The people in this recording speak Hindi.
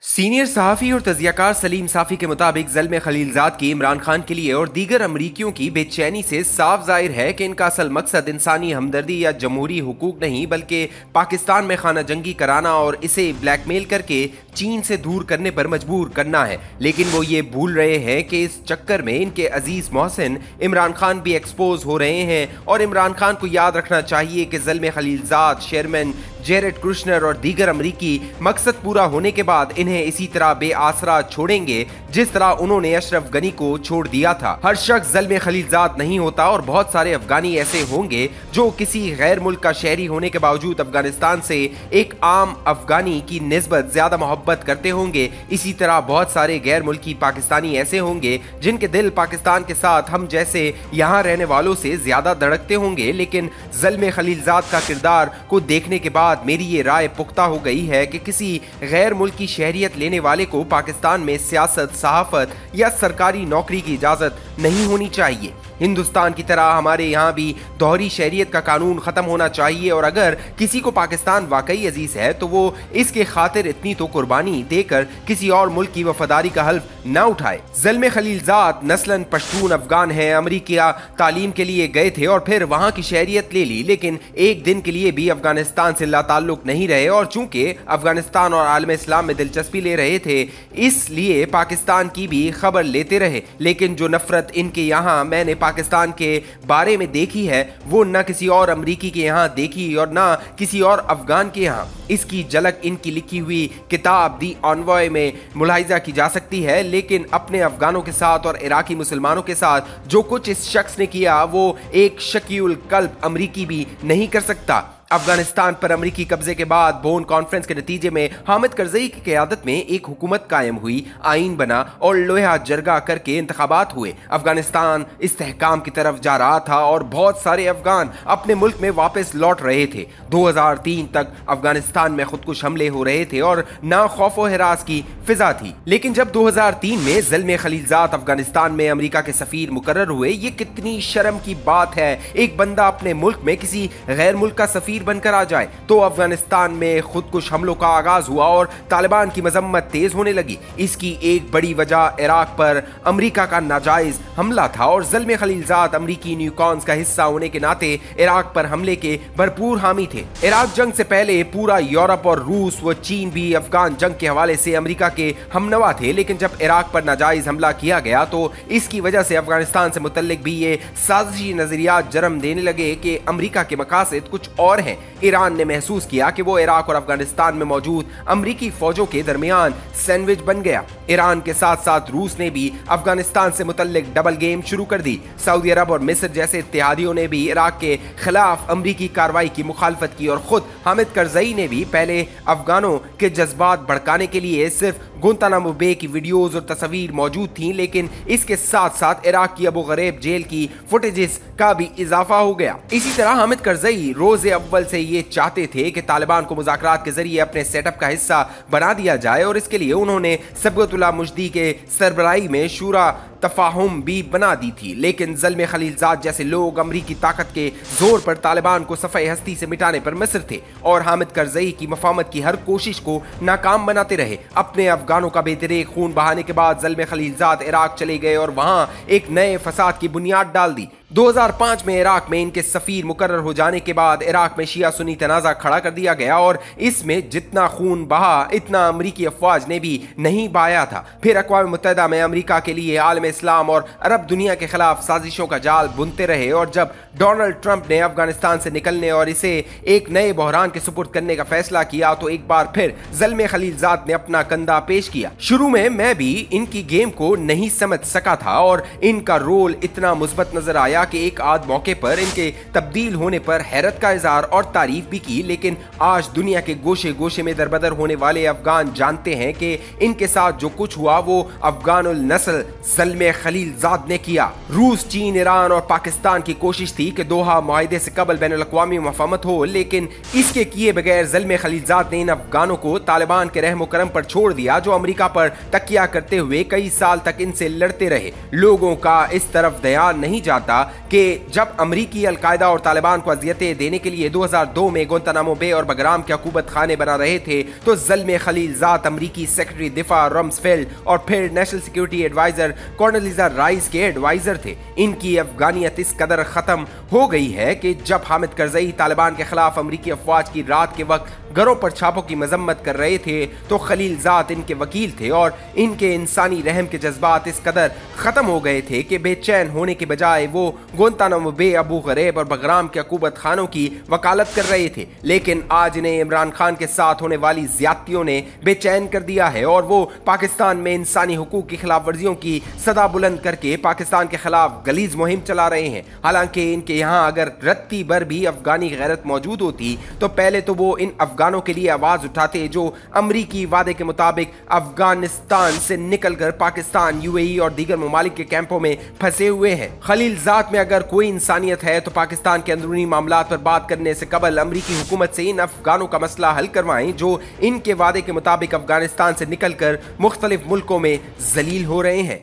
सीनियर सहाफ़ी और तजियाकार सलीम साफ़ी के मुताबिक ज़ल्म खलीलज़ाद की इमरान खान के लिए और दीगर अमरीकियों की बेचैनी से साफ जाहिर है कि इनका असल मकसद इंसानी हमदर्दी या जमहूरी हुकूक नहीं बल्कि पाकिस्तान में खाना जंगी कराना और इसे ब्लैकमेल करके चीन से दूर करने पर मजबूर करना है। लेकिन वो ये भूल रहे हैं कि इस चक्कर में इनके अजीज मोहसिन इमरान खान भी एक्सपोज हो रहे हैं और इमरान खान को याद रखना चाहिए कि ज़ल्म खलीलज़ाद, शेरमैन जेरेड कुशनर और दीगर अमरीकी मकसद पूरा होने के बाद इन्हें इसी तरह बेआसरा छोड़ेंगे जिस तरह उन्होंने अशरफ गनी को छोड़ दिया था। हर शख्स ज़ल्म खलीलज़ाद नहीं होता और बहुत सारे अफगानी ऐसे होंगे जो किसी गैर मुल्क का शहरी होने के बावजूद अफगानिस्तान से एक आम अफगानी की निस्बत ज्यादा मोहब्बत करते होंगे। इसी तरह बहुत सारे गैर मुल्की पाकिस्तानी ऐसे होंगे जिनके दिल पाकिस्तान के साथ हम जैसे यहाँ रहने वालों से ज्यादा धड़कते होंगे। लेकिन ज़ल्म खलीलज़ाद का किरदार को देखने के बाद मेरी ये राय पुख्ता हो गई है कि किसी गैर मुल्की शहरियत लेने वाले को पाकिस्तान में सियासत, सहाफत या सरकारी नौकरी की इजाजत नहीं होनी चाहिए। हिंदुस्तान की तरह हमारे यहाँ भी दोहरी शहरियत का कानून खत्म होना चाहिए और अगर किसी को पाकिस्तान वाकई अजीज है तो वो इसके खातिर इतनी तो कुर्बानी देकर किसी और मुल्क की वफादारी का हल्फ न उठाए। ज़ल्म खलीलज़ाद नस्लन पश्तून अफगान है, अमेरिका तालीम के लिए गए थे और फिर वहाँ की शहरियत ले ली, लेकिन एक दिन के लिए भी अफगानिस्तान से लाताल्लुक नहीं रहे और चूंकि अफगानिस्तान और आलम इस्लाम में दिलचस्पी ले रहे थे इसलिए पाकिस्तान की भी खबर लेते रहे। लेकिन जो नफरत इनके यहाँ मैंने पाकिस्तान के बारे में देखी है वो न किसी और अमरीकी के यहाँ देखी और न किसी और अफगान के यहाँ। इसकी झलक इनकी लिखी हुई किताब दी ऑनवॉय में मुलाहिजा की जा सकती है। लेकिन अपने अफगानों के साथ और इराकी मुसलमानों के साथ जो कुछ इस शख्स ने किया वो एक शकीउल कल्ब अमरीकी भी नहीं कर सकता। अफगानिस्तान पर अमरीकी कब्जे के बाद बोन कॉन्फ्रेंस के नतीजे में हामिद करजई की क़यादत में एक हुकूमत कायम हुई, आइन बना और लोहा जरगा करके इंतखाबात हुए। अफगानिस्तान इस्तेहकाम की तरफ जा रहा था और बहुत सारे अफगान अपने मुल्क में वापस लौट रहे थे। 2003 तक अफगानिस्तान में खुदकुश हमले हो रहे थे और ना खौफ व हिरास की फिजा थी। लेकिन जब 2003 में ज़ल्म खलीलज़ाद अफगानिस्तान में अमरीका के सफीर मुकर्रर हुए, ये कितनी शर्म की बात है एक बंदा अपने मुल्क में किसी गैर मुल्क का सफीर बनकर आ जाए। तो अफगानिस्तान में खुदकुश हमलों का आगाज हुआ और तालिबान की मजम्मत तेज होने लगी। इसकी एक बड़ी वजह इराक पर अमेरिका का नाजायज हमला था और ज़ल्म खलीलज़ाद अमरीकी न्यूकॉन्स का हिस्सा होने के नाते इराक पर हमले के भरपूर हामी थे। इराक जंग से पहले पूरा यूरोप और रूस व चीन भी अफगान जंग के हवाले से अमेरिका के हमनवा थे। लेकिन जब इराक पर नाजायज हमला किया गया तो इसकी वजह से अफगानिस्तान से मुतल्लिक भी ये साजिशी नजरियात जन्म देने लगे कि अमेरिका के मकासद कुछ और हैं। ईरान ने महसूस किया कि वो इराक और अफगानिस्तान में मौजूद अमरीकी फौजों के दरमियान सैंडविच बन गया। ईरान के साथ साथ रूस ने भी अफगानिस्तान से मुतल्लिक डबल गेम शुरू कर दी। सऊदी अरब और मिस्र जैसे इत्तेहादियों ने भी इराक के खिलाफ अमरीकी कार्रवाई की मुखालफत की और खुद हामिद करजई ने भी पहले अफगानों के जज्बात भड़काने के लिए सिर्फ गुंतानामो बे की वीडियोज और तस्वीर मौजूद थी, लेकिन इसके साथ साथ इराक की अबू गरीब जेल की फुटेजेस का भी इजाफा हो गया। इसी तरह हामिद करजई रोज़े अव्वल से ये चाहते थे कि तालिबान को मुज़ाकरात के जरिए अपने सेटअप का हिस्सा बना दिया जाए और इसके लिए उन्होंने सबगतुल्लाह मुजदी के सरबराही में शूरा तफाहुम भी बना दी थी। लेकिन ज़ल्म खलीलज़ाद जैसे लोग अमरीकी ताकत के जोर पर तालिबान को सफ़े हस्ती से मिटाने पर मिस्र थे और हामिद करजई की मफामत की हर कोशिश को नाकाम बनाते रहे। अपने अफगानों का बेदरे खून बहाने के बाद ज़ल्म खलीलज़ाद इराक चले गए और वहां एक नए फसाद की बुनियाद डाल दी। 2005 में इराक में इनके सफीर मुकर्रर हो जाने के बाद इराक में शिया सुन्नी तनाज़ा खड़ा कर दिया गया और इसमें जितना खून बहा इतना अमरीकी अफवाज ने भी नहीं बहाया था। फिर अक़वाम मुत्तहिदा में अमरीका के लिए आलम इस्लाम और अरब दुनिया के खिलाफ साजिशों का जाल बुनते रहे और जब डोनाल्ड ट्रंप ने अफगानिस्तान से निकलने और इसे एक नए बहरान के सुपुर्द करने का फैसला किया तो एक बार फिर ज़ल्म खलीलज़ाद ने अपना कंधा पेश किया। शुरू में मैं भी इनकी गेम को नहीं समझ सका था और इनका रोल इतना मुस्बत नजर आया कि एक आध मौके पर इनके तब्दील होने पर हैरत का इज़हार और तारीफ भी की। लेकिन आज दुनिया के गोशे गोशे में दरबदर होने वाले अफगान जानते हैं कि इनके साथ जो कुछ हुआ वो अफगानुल नस्ल ज़ल्म ज़ल्म खलीलजाद ने किया। रूस, चीन, ईरान और पाकिस्तान की कोशिश थी कि दोहा मुआहदे से कबल बैनुल-अक़वामी मफ़ाहमत हो, लेकिन इसके किए बगैर ज़ल्म खलीलजाद ने इन अफगानों को तालिबान के रहमो करम पर छोड़ दिया, जो अमेरिका पर तकिया करते हुए कई साल तक इनसे लड़ते रहे। लोगों का इस तरफ ध्यान नहीं जाता कि जब अमरीकी अलकायदा और तालिबान को अजियतें देने के लिए 2002 में गुआंतानामो बे और बगराम के हुकूमत खाने बना रहे थे, तो ज़ल्म खलीलजाद अमरीकी सेक्रेटरी दिफा रम्सफेल्ड और फिर नेशनल सिक्योरिटी एडवाइजर कॉन्डोलीज़ा राइस के एडवाइजर थे। इनकी अफगानियत इस कदर खत्म हो गई है कि जब हामिद करजई तालिबान के खिलाफ अमरीकी अफवाज की रात के वक्त घरों पर छापों की मजम्मत कर रहे थे, तो खलीलजाद इनके वकील थे और इनके इंसानी रहम के जज्बात इस कदर खत्म हो गए थे कि बेचैन होने के बजाय वो गुआंतानामो बे, अबू गरीब और बगराम के हुकूमत खानों की वकालत कर रहे थे। लेकिन आज इन्हें इमरान खान के साथ होने वाली ज्यादतियों ने बेचैन कर दिया है और वो पाकिस्तान में इंसानी हुकूक की खिलाफ वर्जियों की सदा बुलंद करके पाकिस्तान के खिलाफ गलीज मुहिम चला रहे हैं। हालांकि इनके यहाँ अगर रत्ती भर भी अफगानी गैरत मौजूद होती तो पहले तो वो इन अफगानों के लिए आवाज उठाते जो अमरीकी वादे के मुताबिक अफगानिस्तान से निकलकर पाकिस्तान, यूएई और दीगर ममालिक के कैंपों में फंसे हुए हैं। खलीलजाद में अगर कोई इंसानियत है तो पाकिस्तान के अंदरूनी मामलात पर बात करने से कबल अमरीकी हुकूमत से इन अफगानों का मसला हल करवाएं, जो इनके वादे के मुताबिक अफगानिस्तान से निकलकर मुख्तलिफ मुल्कों में जलील हो रहे हैं।